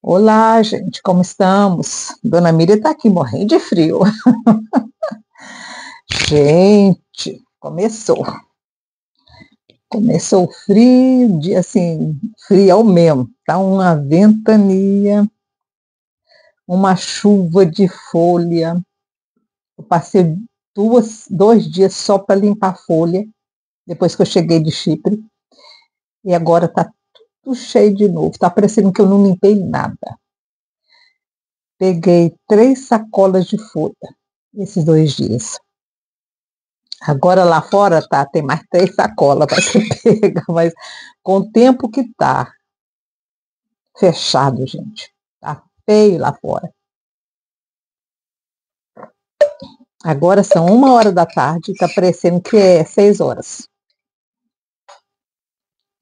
Olá, gente, como estamos? Dona Miriam está aqui morrendo de frio. Gente, começou o frio, dia assim, frião mesmo. Tá uma ventania, uma chuva de folha. Eu passei 2 dias só para limpar a folha, depois que eu cheguei de Chipre. E agora tá tudo cheio de novo. Tá parecendo que eu não limpei nada. Peguei 3 sacolas de folha esses 2 dias. Agora lá fora tem mais 3 sacolas para ser pega, mas com o tempo que tá fechado, gente. Tá feio lá fora. Agora são 1 hora da tarde, tá parecendo que é 6 horas.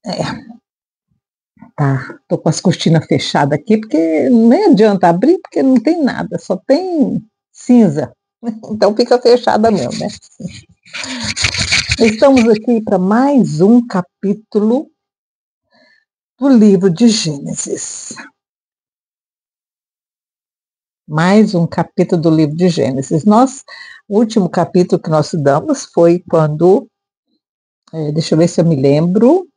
É, tá. Tô com as cortinas fechadas aqui, porque nem adianta abrir, porque não tem nada, só tem cinza. Então fica fechada mesmo, né? Estamos aqui para mais um capítulo do livro de Gênesis. Mais um capítulo do livro de Gênesis. O último capítulo que nós estudamos foi quando, deixa eu ver se eu me lembro,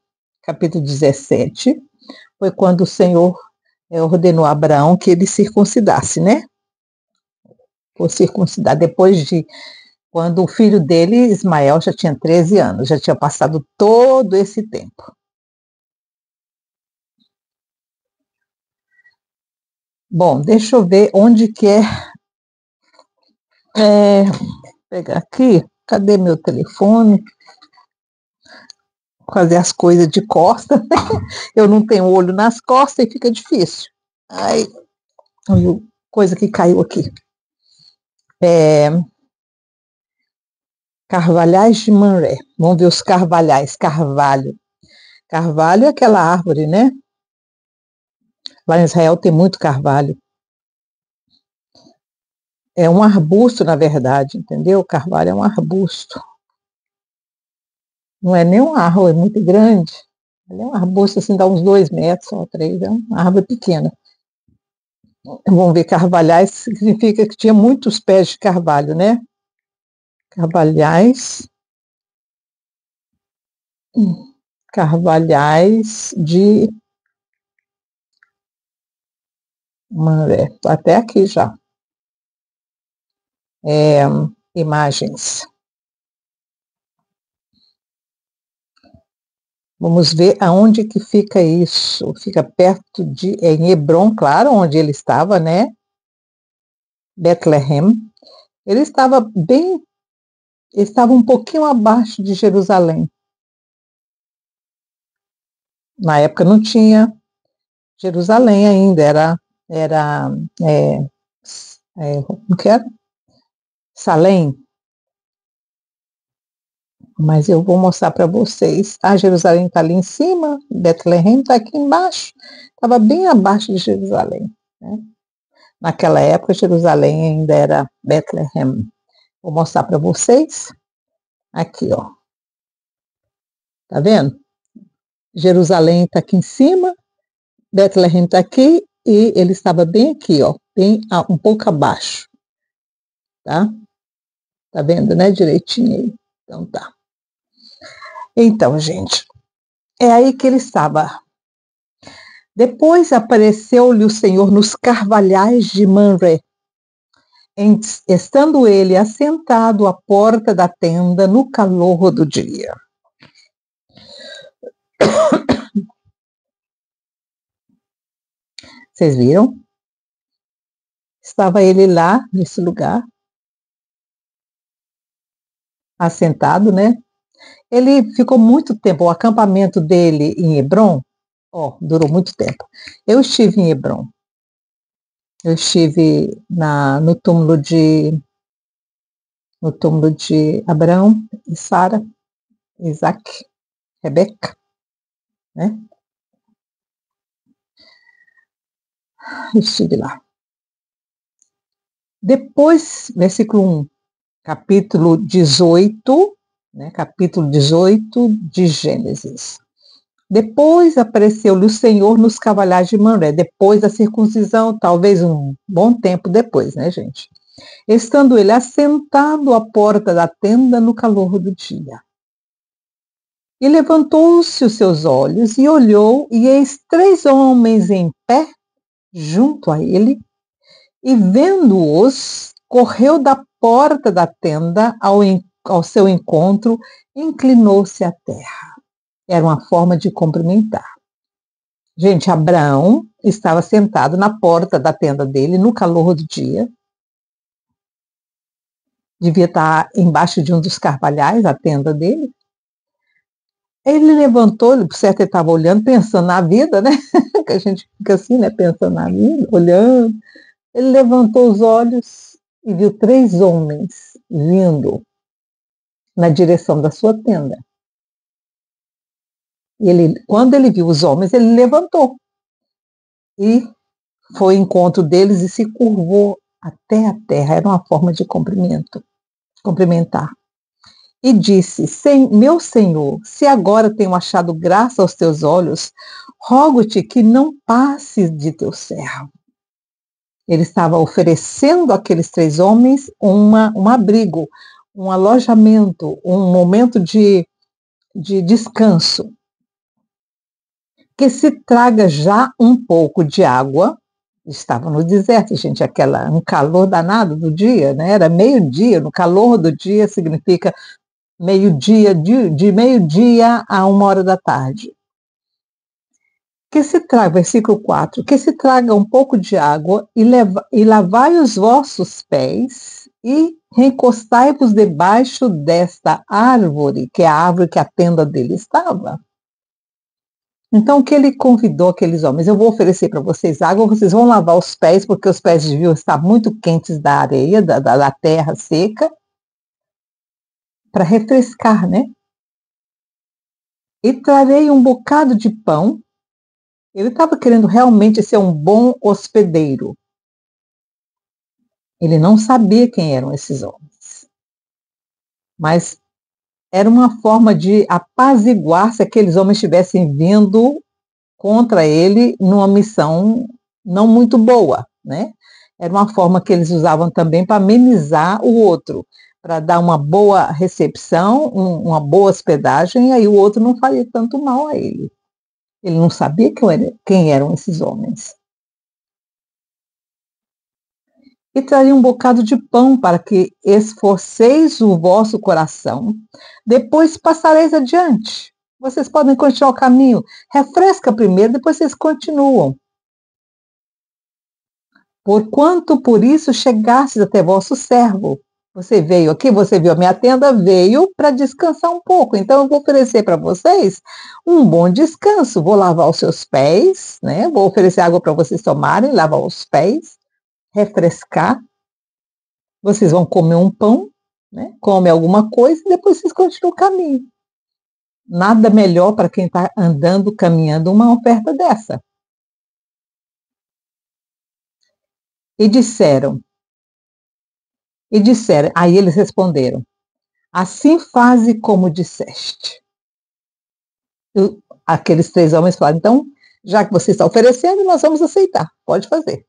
capítulo 17, foi quando o Senhor ordenou a Abraão que ele circuncidasse, né? Por circuncidar, depois de quando o filho dele, Ismael, já tinha 13 anos, já tinha passado todo esse tempo. Bom, deixa eu ver onde que pegar aqui, cadê meu telefone? Fazer as coisas de costa, eu não tenho olho nas costas e fica difícil. Ai, coisa que caiu aqui. Carvalhais de Manré. Vamos ver os carvalhais. Carvalho. Carvalho é aquela árvore, né? Lá em Israel tem muito carvalho. É um arbusto, na verdade, entendeu? Carvalho é um arbusto. Não é nem uma árvore, é muito grande. Ele é um arbusto, assim, dá uns 2 metros ou 3, é uma árvore pequena. Vamos ver, carvalhais significa que tinha muitos pés de carvalho, né? Carvalhais de Manré. Tô até aqui já. Imagens. Vamos ver aonde que fica isso. Fica perto em Hebron, claro, onde ele estava, né? Bethlehem. Ele estava um pouquinho abaixo de Jerusalém. Na época não tinha Jerusalém ainda, era como que era? Salém. Mas eu vou mostrar para vocês. Jerusalém está ali em cima, Bethlehem está aqui embaixo. Estava bem abaixo de Jerusalém, né? Naquela época, Jerusalém ainda era Bethlehem. Vou mostrar para vocês. Aqui, ó. Tá vendo? Jerusalém está aqui em cima, Bethlehem está aqui e ele estava bem aqui, ó, bem um pouco abaixo, tá? Tá vendo, né? Direitinho aí. Então tá. Então, gente, é aí que ele estava. Depois apareceu-lhe o Senhor nos carvalhais de Manré, estando ele assentado à porta da tenda no calor do dia. Vocês viram? Estava ele lá, nesse lugar, assentado, né? Ele ficou muito tempo, o acampamento dele em Hebron, durou muito tempo. Eu estive em Hebron. Eu estive no túmulo de Abraão e Sara, Isaac, Rebeca, né? Estive lá. Depois, versículo 1, capítulo 18, né? Capítulo 18 de Gênesis. Depois apareceu-lhe o Senhor nos Cavalhais de Mamré, depois da circuncisão, talvez um bom tempo depois, né, gente? Estando ele assentado à porta da tenda no calor do dia. E levantou-se os seus olhos e olhou, e eis 3 homens em pé junto a ele, e vendo-os, correu da porta da tenda ao seu encontro, inclinou-se à terra. Era uma forma de cumprimentar. Gente, Abraão estava sentado na porta da tenda dele, no calor do dia. Devia estar embaixo de um dos carvalhais, a tenda dele. Ele levantou, por certo ele estava olhando, pensando na vida, né? Que a gente fica assim, né? Pensando na vida, olhando. Ele levantou os olhos e viu 3 homens vindo na direção da sua tenda. E quando ele viu os homens, ele levantou e foi ao encontro deles e se curvou até a terra. Era uma forma de cumprimentar. E disse: meu Senhor, se agora tenho achado graça aos teus olhos, rogo-te que não passes de teu servo. Ele estava oferecendo àqueles 3 homens um abrigo, um alojamento, um momento de descanso. Que se traga já um pouco de água. Estava no deserto, gente, um calor danado do dia, né? Era meio-dia, no calor do dia significa meio-dia, de meio-dia a 1h da tarde. Que se traga, versículo 4, que se traga um pouco de água e lavai os vossos pés e recostai-vos debaixo desta árvore, que é a árvore que a tenda dele estava. Então, o que ele convidou aqueles homens? Eu vou oferecer para vocês água, vocês vão lavar os pés, porque os pés deviam estar muito quentes da areia, da terra seca, para refrescar, né? E trarei um bocado de pão. Ele estava querendo realmente ser um bom hospedeiro. Ele não sabia quem eram esses homens. Mas era uma forma de apaziguar se aqueles homens estivessem vindo contra ele numa missão não muito boa, né? Era uma forma que eles usavam também para amenizar o outro, para dar uma boa recepção, uma boa hospedagem, e aí o outro não faria tanto mal a ele. Ele não sabia quem eram esses homens. E traria um bocado de pão para que esforceis o vosso coração, depois passareis adiante. Vocês podem continuar o caminho. Refresca primeiro, depois vocês continuam. Porquanto por isso chegastes até vosso servo. Você veio aqui, você viu a minha tenda, veio para descansar um pouco. Então eu vou oferecer para vocês um bom descanso. Vou lavar os seus pés, né? Vou oferecer água para vocês tomarem, lavar os pés, refrescar. Vocês vão comer um pão, né? Come alguma coisa e depois vocês continuam o caminho. Nada melhor para quem está andando, caminhando, uma oferta dessa. E disseram, aí eles responderam: assim faze como disseste. Aqueles 3 homens falaram: então, já que você está oferecendo, nós vamos aceitar, pode fazer.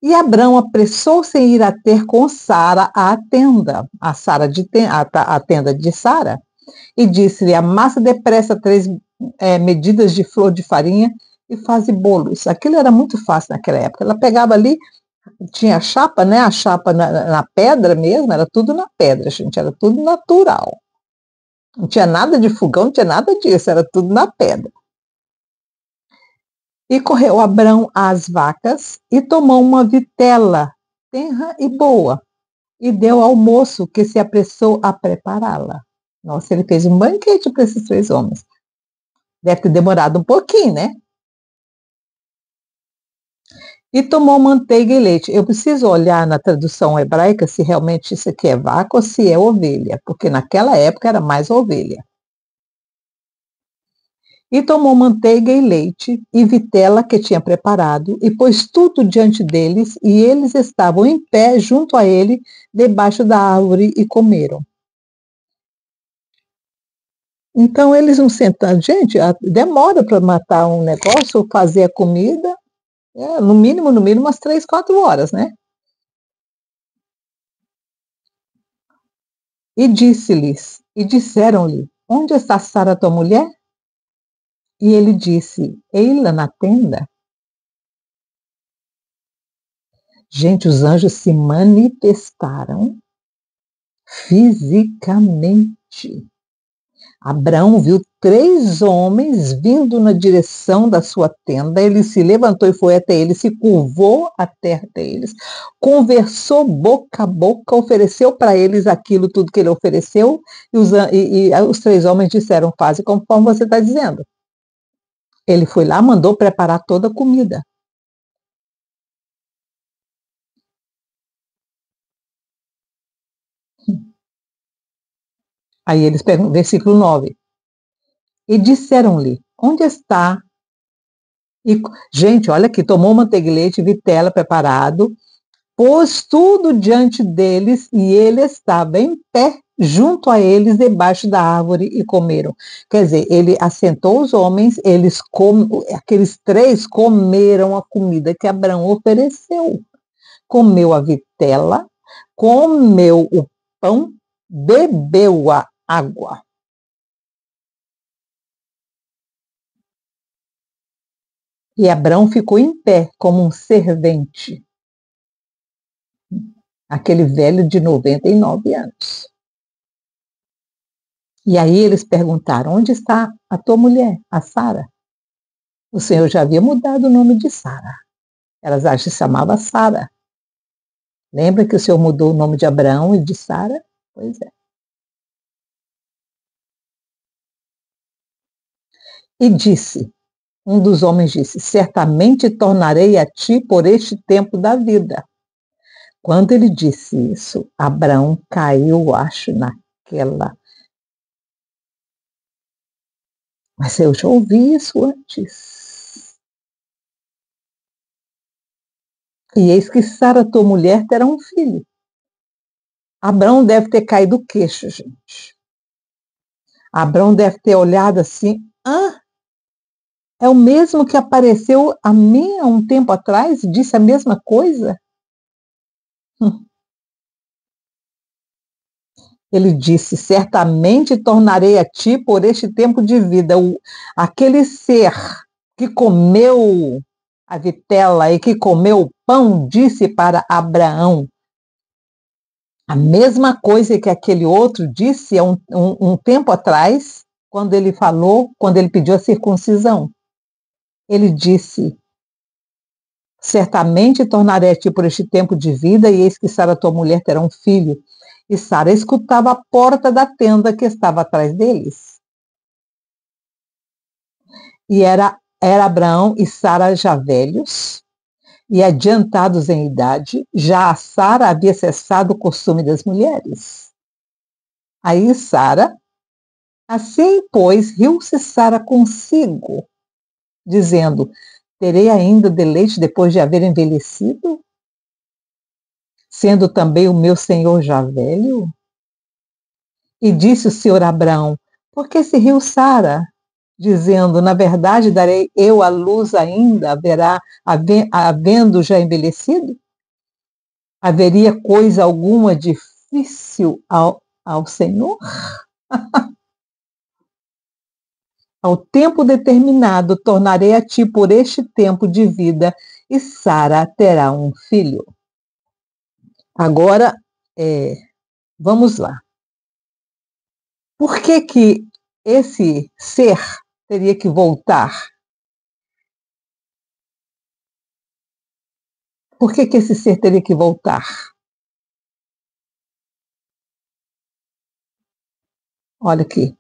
E Abrão apressou-se em ir a ter com Sara a tenda, a tenda de Sara, e disse-lhe: amassa depressa 3 medidas de flor de farinha e faze bolos. Aquilo era muito fácil naquela época. Ela pegava ali, tinha a chapa, né? A chapa na pedra mesmo, era tudo na pedra, gente, era tudo natural. Não tinha nada de fogão, não tinha nada disso, era tudo na pedra. E correu Abrão às vacas e tomou uma vitela tenra e boa, e deu ao moço que se apressou a prepará-la. Nossa, ele fez um banquete para esses 3 homens. Deve ter demorado um pouquinho, né? E tomou manteiga e leite. Eu preciso olhar na tradução hebraica se realmente isso aqui é vaca ou se é ovelha, porque naquela época era mais ovelha. E tomou manteiga e leite e vitela que tinha preparado, e pôs tudo diante deles, e eles estavam em pé junto a ele, debaixo da árvore, e comeram. Então eles não sentando, gente, demora para matar um negócio, fazer a comida, no mínimo umas 3, 4 horas, né? E disseram-lhe, onde está Sara, tua mulher? E ele disse, ei-la na tenda. Gente, os anjos se manifestaram fisicamente. Abraão viu 3 homens vindo na direção da sua tenda. Ele se levantou e foi até eles, se curvou a terra até eles, conversou boca a boca, ofereceu para eles aquilo tudo que ele ofereceu, e os 3 homens disseram, faze conforme você está dizendo. Ele foi lá, mandou preparar toda a comida. Aí eles perguntam, versículo 9. E disseram-lhe, onde está? E, gente, olha aqui, tomou manteiga e leite, vitela preparado, pôs tudo diante deles e ele estava em pé junto a eles debaixo da árvore e comeram. Quer dizer, ele assentou os homens, aqueles 3 comeram a comida que Abraão ofereceu. Comeu a vitela, comeu o pão, bebeu a água. E Abraão ficou em pé como um servente, aquele velho de 99 anos. E aí eles perguntaram, onde está a tua mulher, a Sara? O Senhor já havia mudado o nome de Sara. Elas acham que se chamava Sara. Lembra que o Senhor mudou o nome de Abraão e de Sara? Pois é. E disse, um dos homens disse, certamente tornarei a ti por este tempo da vida. Quando ele disse isso, Abraão caiu, acho, naquela. Mas eu já ouvi isso antes. E eis que Sara, tua mulher, terá um filho. Abraão deve ter caído o queixo, gente. Abraão deve ter olhado assim, é o mesmo que apareceu a mim há um tempo atrás, disse a mesma coisa? Ele disse, certamente tornarei a ti por este tempo de vida. Aquele ser que comeu a vitela e que comeu o pão, disse para Abraão a mesma coisa que aquele outro disse há um tempo atrás, quando ele falou, quando ele pediu a circuncisão. Ele disse, certamente tornarei a ti por este tempo de vida, e eis que Sara, tua mulher, terá um filho. E Sara escutava a porta da tenda que estava atrás deles. E era Abraão e Sara já velhos e adiantados em idade, já a Sara havia cessado o costume das mulheres. Aí Sara, assim pois, riu-se Sara consigo, dizendo, terei ainda deleite depois de haver envelhecido? Sendo também o meu senhor já velho? E disse o Senhor a Abraão, por que se riu Sara? Dizendo, na verdade darei eu a luz ainda, havendo já envelhecido? Haveria coisa alguma difícil ao Senhor? Ao tempo determinado, tornarei a ti por este tempo de vida, e Sara terá um filho. Agora, vamos lá. Por que que esse ser teria que voltar? Por que que esse ser teria que voltar? Olha aqui.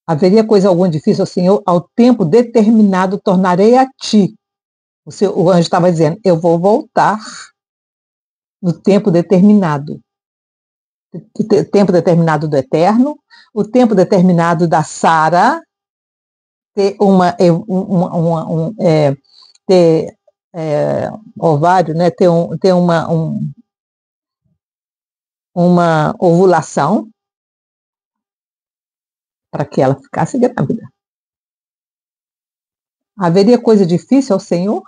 Haveria coisa alguma difícil ao Senhor? Ao tempo determinado tornarei a ti. O anjo estava dizendo, eu vou voltar no tempo determinado. O tempo determinado do Eterno, o tempo determinado da Sara ter ovário, né? ter uma ovulação, para que ela ficasse grávida. Haveria coisa difícil ao Senhor?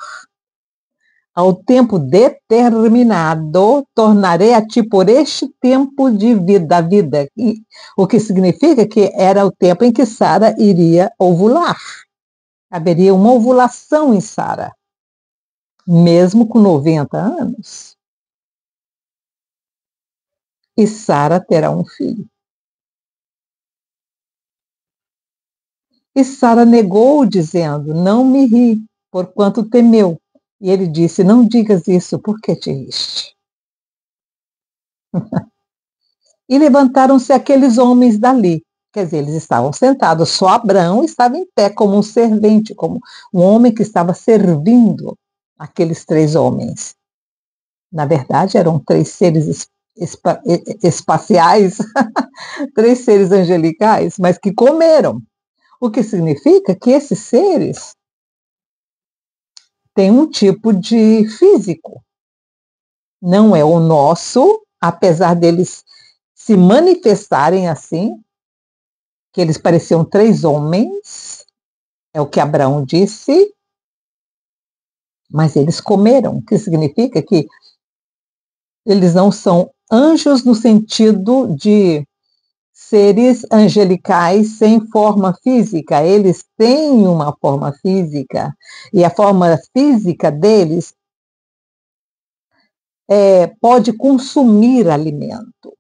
Ao tempo determinado, tornarei a ti por este tempo de vida, o que significa que era o tempo em que Sara iria ovular. Haveria uma ovulação em Sara, mesmo com 90 anos. E Sara terá um filho. E Sara negou, dizendo: não me ri, porquanto temeu. E ele disse: não digas isso, porque te riste. E levantaram-se aqueles homens dali. Quer dizer, eles estavam sentados, só Abraão estava em pé como um servente, como um homem que estava servindo aqueles 3 homens. Na verdade, eram 3 seres espaciais, 3 seres angelicais, mas que comeram. O que significa que esses seres têm um tipo de físico. Não é o nosso, apesar deles se manifestarem assim, que eles pareciam 3 homens, é o que Abraão disse, mas eles comeram, o que significa que eles não são anjos no sentido de seres angelicais sem forma física, eles têm uma forma física, e a forma física deles pode consumir alimento.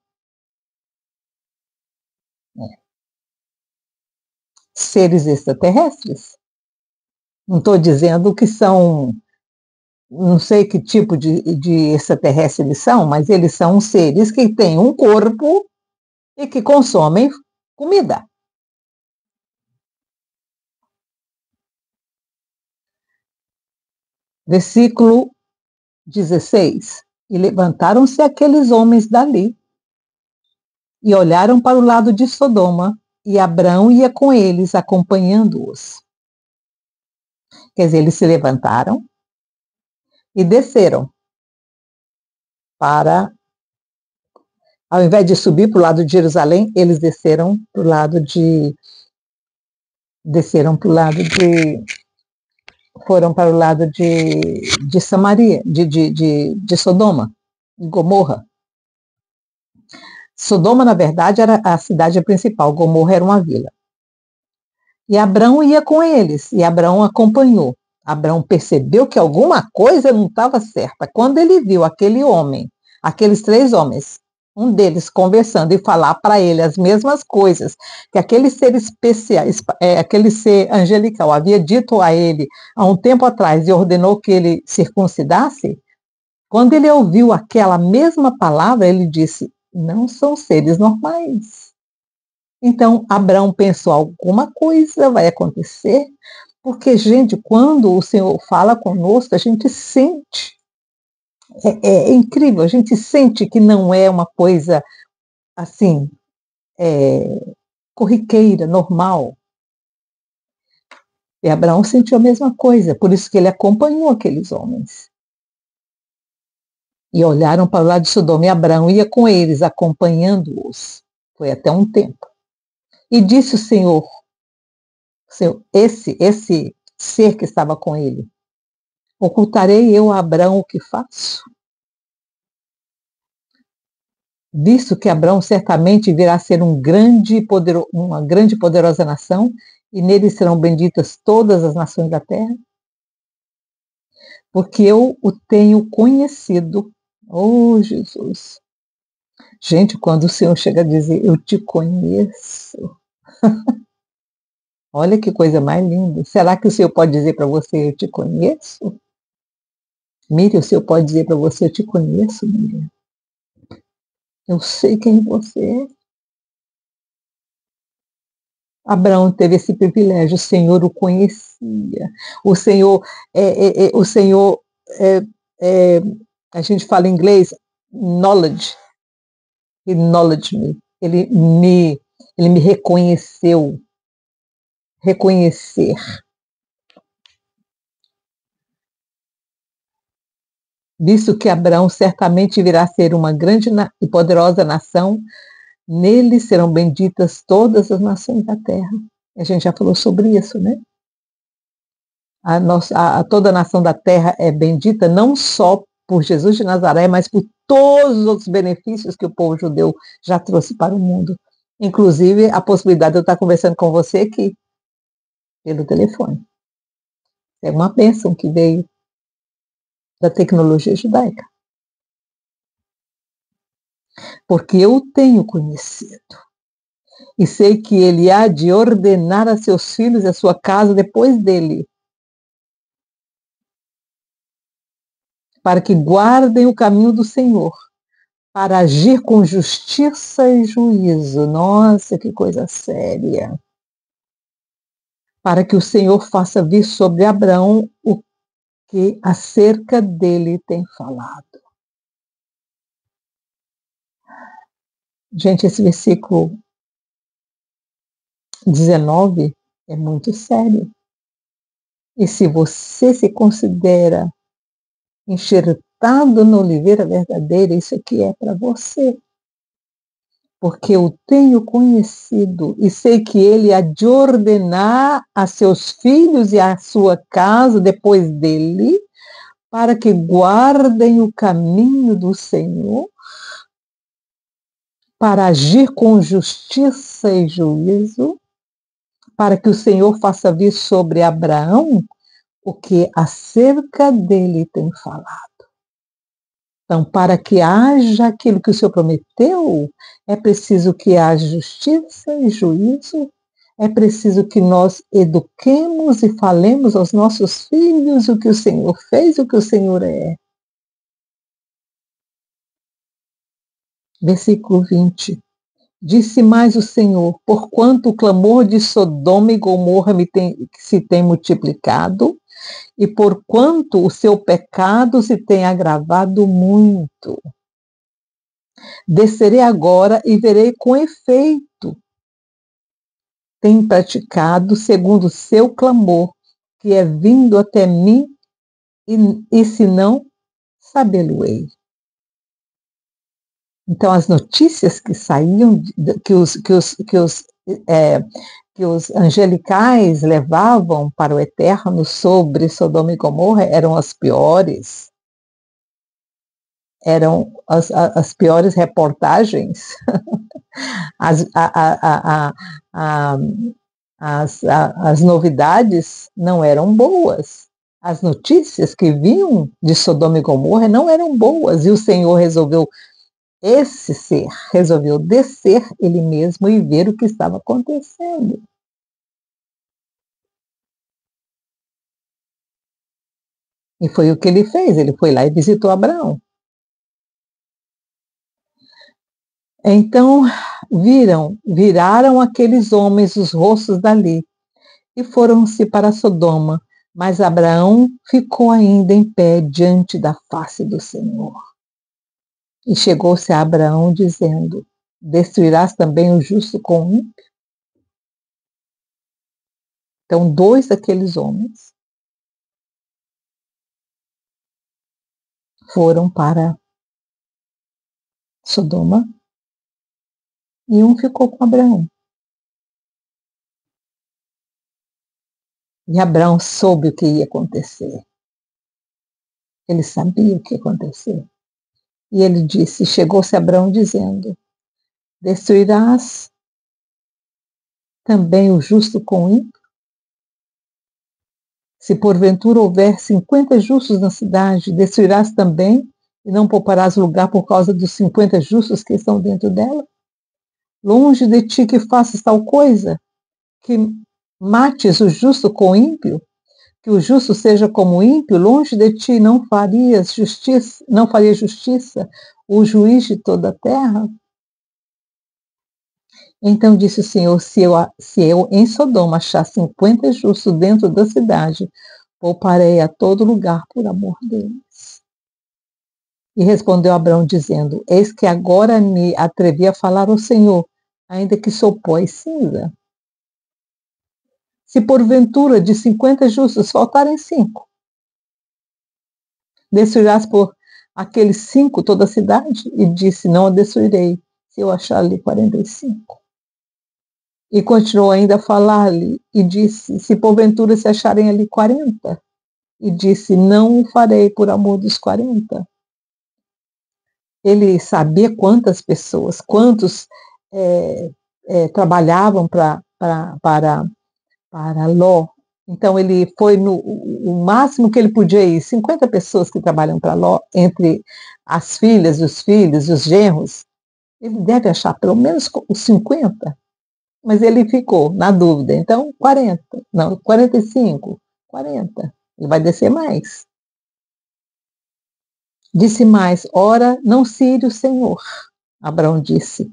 Seres extraterrestres. Não estou dizendo que são, não sei que tipo de extraterrestre eles são, mas eles são seres que têm um corpo e que consomem comida. Versículo 16. E levantaram-se aqueles homens dali e olharam para o lado de Sodoma, e Abrão ia com eles, acompanhando-os. Quer dizer, eles se levantaram e desceram para, ao invés de subir para o lado de Jerusalém, eles desceram para o lado de, foram para o lado de Samaria, de Sodoma e Gomorra. Sodoma, na verdade, era a cidade principal, Gomorra era uma vila. E Abrão ia com eles, e Abrão acompanhou. Abrão percebeu que alguma coisa não estava certa. Quando ele viu aquele homem, aqueles 3 homens, um deles conversando e falar para ele as mesmas coisas que aquele ser especial, aquele ser angelical havia dito a ele há um tempo atrás e ordenou que ele circuncidasse, quando ele ouviu aquela mesma palavra, ele disse: não são seres normais. Então, Abraão pensou, alguma coisa vai acontecer, porque, gente, quando o Senhor fala conosco, a gente sente. É incrível, a gente sente que não é uma coisa, assim, corriqueira, normal. E Abraão sentiu a mesma coisa, por isso que ele acompanhou aqueles homens. E olharam para o lado de Sodoma, e Abraão ia com eles, acompanhando-os. Foi até um tempo. E disse o Senhor, esse ser que estava com ele: ocultarei eu a Abrão o que faço? Visto que Abrão certamente virá a ser uma grande e poderosa nação, e nele serão benditas todas as nações da terra, porque eu o tenho conhecido. Oh, Jesus! Gente, quando o Senhor chega a dizer, eu te conheço, olha que coisa mais linda. Será que o Senhor pode dizer para você, eu te conheço? Miriam, o Senhor pode dizer para você, eu te conheço, Miriam. Eu sei quem você é. Abraão teve esse privilégio, o Senhor o conhecia. O Senhor, a gente fala em inglês, knowledge, he acknowledged me. Ele me reconheceu. Reconhecer. Visto que Abraão certamente virá a ser uma grande e poderosa nação, Nele serão benditas todas as nações da terra. A gente já falou sobre isso, né? Toda a nação da terra é bendita não só por Jesus de Nazaré, mas por todos os outros benefícios que o povo judeu já trouxe para o mundo. Inclusive a possibilidade de eu estar conversando com você aqui, pelo telefone. É uma bênção que veio da tecnologia judaica. Porque eu tenho conhecido e sei que ele há de ordenar a seus filhos e a sua casa depois dele, para que guardem o caminho do Senhor, para agir com justiça e juízo. Nossa, que coisa séria! Para que o Senhor faça vir sobre Abraão o que acerca dele tem falado. Gente, esse versículo 19 é muito sério. E se você se considera enxertado na oliveira verdadeira, isso aqui é para você. Porque eu tenho conhecido e sei que ele há de ordenar a seus filhos e a sua casa depois dele, para que guardem o caminho do Senhor, para agir com justiça e juízo, para que o Senhor faça vir sobre Abraão o que acerca dele tem falado. Então, para que haja aquilo que o Senhor prometeu, é preciso que haja justiça e juízo, é preciso que nós eduquemos e falemos aos nossos filhos o que o Senhor fez, o que o Senhor é. Versículo 20. Disse mais o Senhor, porquanto o clamor de Sodoma e Gomorra se tem multiplicado, e porquanto o seu pecado se tem agravado muito. Descerei agora e verei com efeito. Tem praticado segundo o seu clamor, que é vindo até mim, e se não, sabê-lo-ei. Então, as notícias que saíam, que os angelicais levavam para o eterno sobre Sodoma e Gomorra eram as piores. Eram as piores reportagens. As novidades não eram boas. As notícias que vinham de Sodoma e Gomorra não eram boas. E o Senhor resolveu descer ele mesmo e ver o que estava acontecendo. E foi o que ele fez, ele foi lá e visitou Abraão. Então viraram aqueles homens os rostos dali e foram-se para Sodoma, mas Abraão ficou ainda em pé diante da face do Senhor. E chegou-se a Abraão dizendo, destruirás também o justo com o ímpio? Então 2 daqueles homens foram para Sodoma e um ficou com Abraão. E Abraão soube o que ia acontecer. Ele sabia o que ia acontecer. E ele disse, chegou-se a Abraão dizendo, destruirás também o justo com o ímpio? Se porventura houver 50 justos na cidade, destruirás também e não pouparás lugar por causa dos 50 justos que estão dentro dela? Longe de ti que faças tal coisa, que mates o justo com o ímpio, que o justo seja como o ímpio, longe de ti não faria justiça o juiz de toda a terra? Então disse o Senhor, se eu em Sodoma achar 50 justos dentro da cidade, pouparei a todo lugar por amor deles. E respondeu Abraão dizendo, eis que agora me atrevi a falar ao Senhor, ainda que sou pó e cinza. Se porventura de 50 justos faltarem 5, destruirás por aqueles 5 toda a cidade? E disse, não a destruirei, se eu achar ali 45. E continuou ainda a falar-lhe, e disse, se porventura se acharem ali 40. E disse, não o farei por amor dos 40. Ele sabia quantas pessoas, quantos trabalhavam para Ló. Então ele foi no o máximo que ele podia ir, 50 pessoas que trabalham para Ló, entre as filhas, os filhos, os genros. Ele deve achar pelo menos os 50, mas ele ficou na dúvida. Então, 40, não, 45, 40. Ele vai descer mais. Disse mais, ora, não se ire o Senhor. Abraão disse,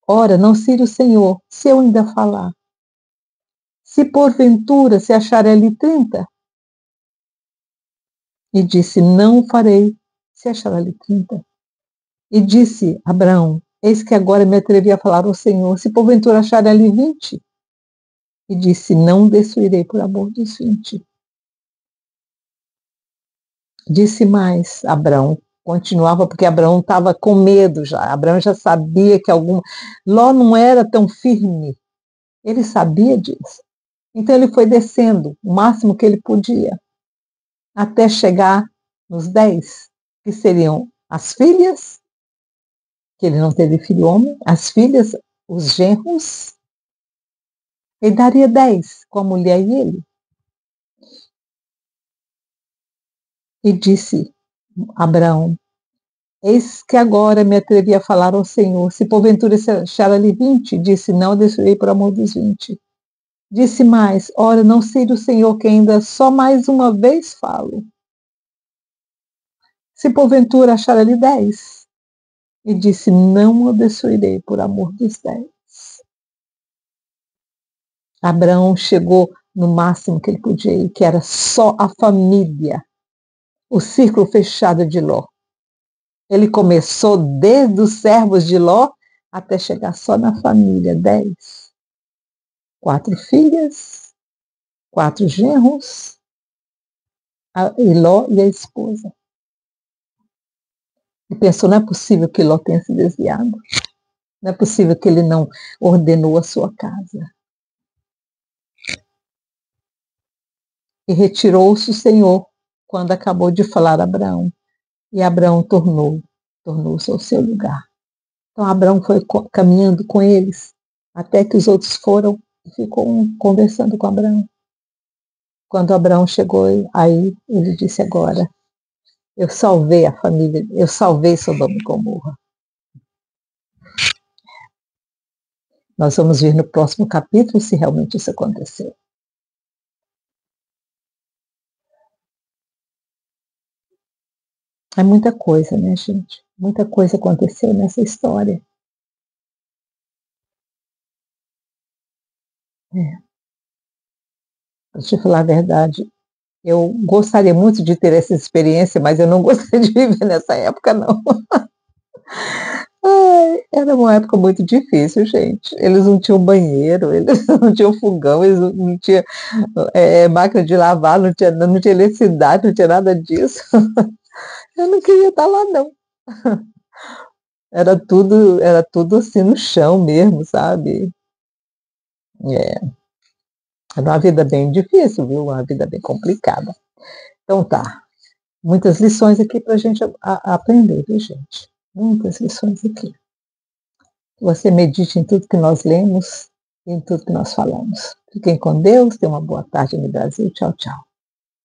ora, não se ire o Senhor, se eu ainda falar. Se porventura se achar ali 30. E disse, não o farei, se achar ali 30. E disse Abraão, eis que agora me atrevi a falar ao Senhor, se porventura achar ali 20. E disse, não destruirei por amor dos 20. Disse mais Abraão, continuava, porque Abraão estava com medo já. Abraão já sabia que Ló não era tão firme. Ele sabia disso. Então ele foi descendo o máximo que ele podia, até chegar nos 10, que seriam as filhas, que ele não teve filho homem, as filhas, os genros, ele daria 10 com a mulher e ele. E disse Abraão, eis que agora me atrevi a falar ao Senhor, se porventura se achar ali 20, disse, não destruirei por amor dos 20. Disse mais, ora, não sei do Senhor que ainda só mais uma vez falo. Se porventura achar ali 10. E disse, não o destruirei por amor dos 10. Abraão chegou no máximo que ele podia ir, que era só a família, o círculo fechado de Ló. Ele começou desde os servos de Ló até chegar só na família, 10. 4 filhas, 4 genros, e Ló e a esposa. E pensou, não é possível que Ló tenha se desviado. Não é possível que ele não ordenou a sua casa. E retirou-se o Senhor quando acabou de falar a Abraão. E Abraão tornou-se ao seu lugar. Então Abraão foi caminhando com eles, até que os outros foram e ficou conversando com Abraão. Quando Abraão chegou aí, ele disse agora, eu salvei a família, eu salvei Sodoma e Gomorra. Nós vamos ver no próximo capítulo se realmente isso aconteceu. É muita coisa, né, gente? Muita coisa aconteceu nessa história. Para te falar a verdade, eu gostaria muito de ter essa experiência, mas eu não gostaria de viver nessa época, não. Ai, era uma época muito difícil, gente. Eles não tinham banheiro, eles não tinham fogão, eles não tinham máquina de lavar, não tinha eletricidade, não tinha nada disso. Eu não queria estar lá, não. Era tudo assim no chão mesmo, sabe? É, era uma vida bem difícil, viu? Uma vida bem complicada. Então tá, muitas lições aqui para a gente aprender, viu, gente? Muitas lições aqui. Você medite em tudo que nós lemos e em tudo que nós falamos. Fiquem com Deus, tenham uma boa tarde no Brasil. Tchau, tchau.